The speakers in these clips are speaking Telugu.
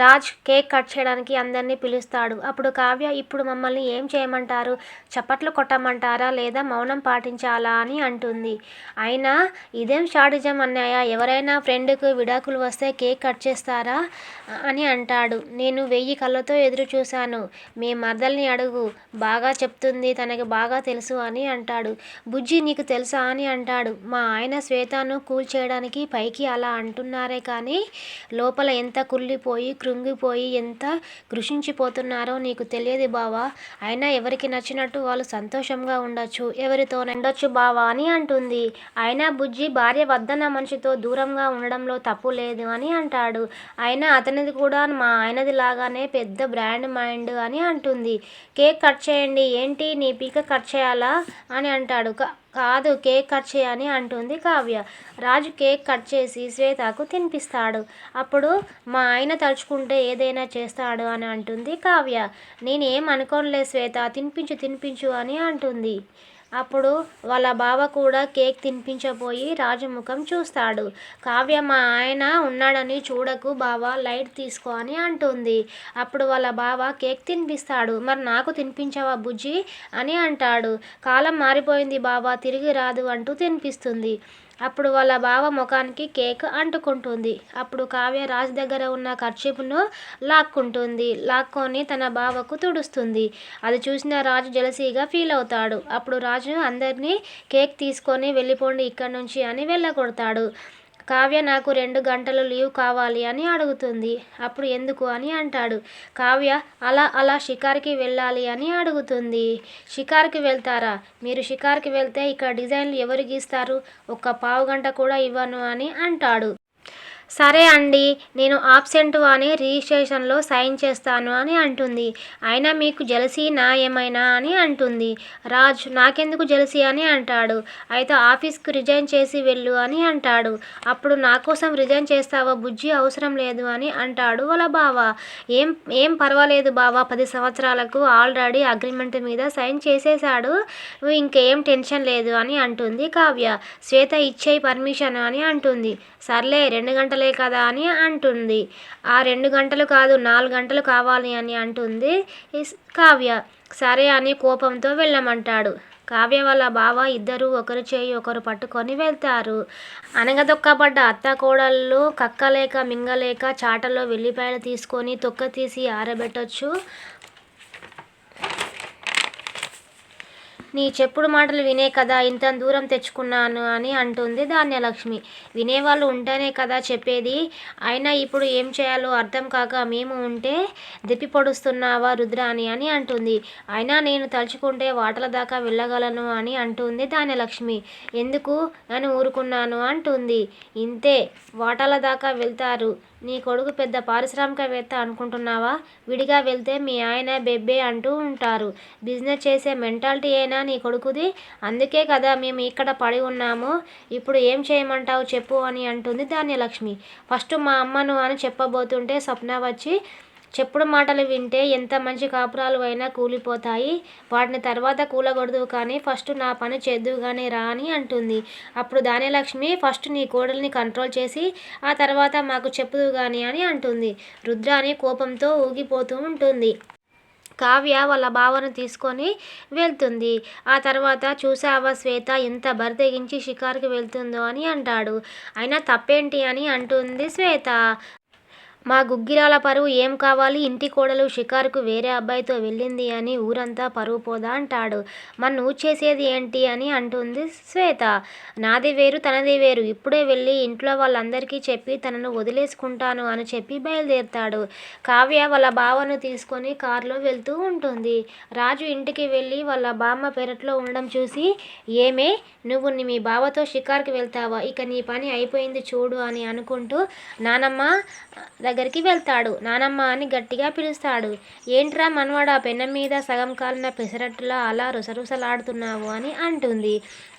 రాజ్ కేక్ కట్ చేయడానికి అందరినీ పిలుస్తాడు. అప్పుడు కావ్య, ఇప్పుడు మమ్మల్ని ఏం చేయమంటారు? చప్పట్లు కొట్టమంటారా లేదా మౌనం పాటించాలా అని అంటుంది. అయినా ఇదేం షాడిజం అన్నయ్య, ఎవరైనా ఫ్రెండ్కు విడాకులు వస్తే కేక్ కట్ చేస్తారా అని అంటాడు. నేను 1000 కళ్ళతో ఎదురు చూశాను. మీ మరదల్ని అడుగు, బాగా చెప్తుంది, తనకి బాగా తెలుసు అని అంటాడు. బుజ్జి నీకు తెలుసా అని అంటాడు. మా ఆయన శ్వేతను కూల్ చేయడానికి పైకి అలా అంటున్నారే కానీ లోపల ఎంత కుళ్ళిపోయి కృంగిపోయి ఎంత కృషించిపోతున్నారో నీకు తెలియదు బావా. అయినా ఎవరికి నచ్చినట్టు వాళ్ళు సంతోషంగా ఉండొచ్చు, ఎవరితో ఉండొచ్చు బావా అని అంటుంది. అయినా బుజ్జి భార్య వద్దన్న మనిషితో దూరంగా ఉండడంలో తప్పు లేదు అని అంటాడు. అయినా అతనిది కూడా మా ఆయనది లాగానే పెద్ద బ్రాండ్ మైండ్ అని అంటుంది. కేక్ కట్ చేయండి. ఏంటి నీ పీక కట్ చేయాలా అని అంటాడు. కాదు, కేక్ కట్ చేయని అంటుంది కావ్య. రాజు కేక్ కట్ చేసి శ్వేతకు తినిపిస్తాడు. అప్పుడు మా ఆయన తలుచుకుంటే ఏదైనా చేస్తాడు అని అంటుంది కావ్య. నేనేం అనుకోనులే శ్వేత, తినిపించు అని అంటుంది. అప్పుడు వాళ్ళ బావ కూడా కేక్ తినిపించబోయి రాజు ముఖం చూస్తాడు. కావ్య, మా ఆయన ఉన్నాడని చూడకు బావ, లైట్ తీసుకో అని అంటుంది. అప్పుడు వాళ్ళ బావ కేక్ తినిపిస్తాడు. మరి నాకు తినిపించవా బుజ్జి అని అంటాడు. కాలం మారిపోయింది బావ, తిరిగి రాదు అంటూ తినిపిస్తుంది. అప్పుడు వాళ్ళ బావ ముఖానికి కేక్ అంటుకుంటుంది. అప్పుడు కావ్య రాజు దగ్గర ఉన్న కర్చీఫ్ను లాక్కొని తన బావకు తుడుస్తుంది. అది చూసిన రాజు జెలసీగా ఫీల్ అవుతాడు. అప్పుడు రాజు అందరినీ కేక్ తీసుకొని వెళ్ళిపోండి ఇక్కడి నుంచి అని వెళ్ళగొడతాడు. కావ్య, నాకు 2 గంటలు లీవ్ కావాలి అని అడుగుతుంది. అప్పుడు ఎందుకు అని అంటాడు. కావ్య అలా షికార్కి వెళ్ళాలి అని అడుగుతుంది. షికార్కి వెళ్తారా? మీరు షికార్కి వెళ్తే ఇక్కడ డిజైన్లు ఎవరు గీస్తారు? ఒక్క పావుగంట కూడా ఇవ్వను అని అంటాడు. సరే అండి, నేను ఆబ్సెంట్ అని రిజిస్ట్రేషన్లో సైన్ చేస్తాను అని అంటుంది. అయినా మీకు జెలసీనా ఏమైనా అని అంటుంది. రాజ్, నాకెందుకు జెలసీ అని అంటాడు. అయితే ఆఫీస్కు రిజైన్ చేసి వెళ్ళు అని అంటాడు. అప్పుడు నా కోసం రిజైన్ చేస్తావా బుజ్జి, అవసరం లేదు అని అంటాడు వాళ్ళ బావ. ఏం పర్వాలేదు బావ, 10 సంవత్సరాలకు ఆల్రెడీ అగ్రిమెంట్ మీద సైన్ చేసేశాడు, ఇంకేం టెన్షన్ లేదు అని అంటుంది కావ్య. శ్వేత, ఇచ్చేయి పర్మిషన్ అని అంటుంది. సర్లే 2 గంటలే కదా అని అంటుంది. ఆ 2 గంటలు కాదు, 4 గంటలు కావాలి అని అంటుంది కావ్య. సరే అని కోపంతో వెళ్ళమంటాడు. కావ్య వాళ్ళ బావ ఇద్దరు ఒకరు చేయి ఒకరు పట్టుకొని వెళ్తారు. అనగదొక్కబడ్డ అత్త కోడళ్ళు కక్కలేక మింగలేక చాటలో వెల్లిపాయలు తీసుకొని తొక్క తీసి ఆరబెట్టొచ్చు. నీ చెప్పుడు మాటలు వినే కదా ఇంత దూరం తెచ్చుకున్నాను అని అంటుంది ధాన్యలక్ష్మి. వినేవాళ్ళు ఉంటేనే కదా చెప్పేది. అయినా ఇప్పుడు ఏం చేయాలో అర్థం కాక మేము ఉంటే దెప్పి పొడుస్తున్నావా రుద్రాని అని అంటుంది. అయినా నేను తలుచుకుంటే వాటల దాకా వెళ్ళగలను అని అంటుంది ధాన్యలక్ష్మి. ఎందుకు అని ఊరుకున్నాను అంటుంది. ఇంతే, వాటాల దాకా వెళ్తారు. నీ కొడుకు పెద్ద పారిశ్రామికవేత్త అనుకుంటున్నావా? విడిగా వెళ్తే మీ ఆయన బెబ్బే అంటూ ఉంటారు. బిజినెస్ చేసే మెంటాలిటీ అయినా నీ కొడుకుది. అందుకే కదా మేము ఇక్కడ పడి ఉన్నాము. ఇప్పుడు ఏం చేయమంటావు చెప్పు అని అంటుంది ధాన్యలక్ష్మి. ఫస్ట్ మా అమ్మను అని చెప్పబోతుంటే స్వప్న వచ్చి, చెప్పుడు మాటలు వింటే ఎంత మంచి కాపురాలు అయినా కూలిపోతాయి, వాటిని తర్వాత కూలగొడదు కానీ ఫస్ట్ నా పని చేద్దువు కానీ రా అని అంటుంది. అప్పుడు ధాన్యలక్ష్మి, ఫస్ట్ నీ కోడల్ని కంట్రోల్ చేసి ఆ తర్వాత మాకు చెప్పుదువు కానీ అని అంటుంది. రుద్రాని కోపంతో ఊగిపోతూ ఉంటుంది. కావ్య వాళ్ళ బావను తీసుకొని వెళ్తుంది. ఆ తర్వాత చూసావా శ్వేత ఎంత బరితెగించి షికారుకి వెళ్తుందో అని అంటాడు. అయినా తప్పేంటి అని అంటుంది శ్వేత. మా గుగ్గిరాల పరువు ఏం కావాలి? ఇంటి కోడలు షికారుకు వేరే అబ్బాయితో వెళ్ళింది అని ఊరంతా పరువు పోదా అంటాడు. మరి నువ్వు చేసేది ఏంటి అని అంటుంది శ్వేత. నాది వేరు తనది వేరు, ఇప్పుడే వెళ్ళి ఇంట్లో వాళ్ళందరికీ చెప్పి తనను వదిలేసుకుంటాను అని చెప్పి బయలుదేరుతాడు. కావ్య వాళ్ళ బావను తీసుకొని కారులో వెళ్తూ ఉంటుంది. రాజు ఇంటికి వెళ్ళి వాళ్ళ బామ్మ పెరట్లో ఉండడం చూసి, ఏమే నువ్వు మీ బావతో షికారుకి వెళ్తావా? ఇక నీ పని అయిపోయింది చూడు అని అనుకుంటూ నానమ్మ దగ్గరికి వెళ్తాడు. నానమ్మ అని గట్టిగా పిలుస్తాడు. ఏంట్రా మనవడా, పెనం మీద సగం కాలిన పెసరట్టులా అలా రుసరుసలాడుతున్నావు అని అంటుంది.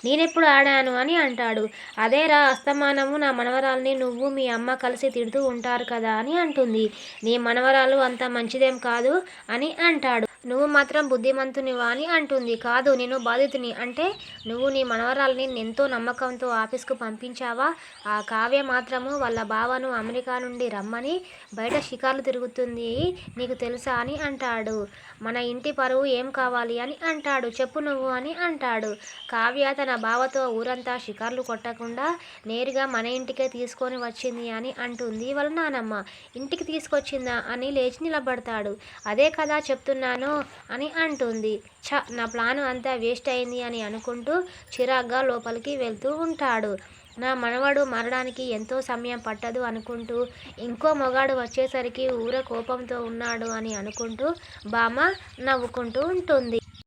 నేనెప్పుడు ఆడాను అని అంటాడు. అదేరా, అస్తమానము నా మనవరాల్ని నువ్వు మీ అమ్మ కలిసి తిడుతూ ఉంటారు కదా అని అంటుంది. నీ మనవరాలు అంత మంచిదేం కాదు అని అంటాడు. నువ్వు మాత్రం బుద్ధిమంతునివా అని అంటుంది. కాదు, నేను బాధితుని. అంటే నువ్వు నీ మనవరాల్ని ఎంతో నమ్మకంతో ఆఫీస్కు పంపించావా? ఆ కావ్య మాత్రము వాళ్ళ బావను అమెరికా నుండి రమ్మని బయట షికార్లు తిరుగుతుంది, నీకు తెలుసా అని అంటాడు. మన ఇంటి పరువు ఏం కావాలి అని అంటాడు. చెప్పు నువ్వు అని అంటాడు. కావ్య తన బావతో ఊరంతా షికార్లు కొట్టకుండా నేరుగా మన ఇంటికే తీసుకొని వచ్చింది అని అంటుంది వాళ్ళ నానమ్మ. ఇంటికి తీసుకొచ్చిందా అని లేచి నిలబడతాడు. అదే కదా చెప్తున్నాను అని అంటుంది. నా ప్లాను అంతా వేస్ట్ అయింది అని అనుకుంటూ చిరాగ్గా లోపలికి వెళ్తూ ఉంటాడు. నా మనవడు మారడానికి ఎంతో సమయం పట్టదు అనుకుంటూ, ఇంకో మొగాడు వచ్చేసరికి ఊర కోపంతో ఉన్నాడు అని అనుకుంటూ బామ్మ నవ్వుకుంటూ ఉంటుంది.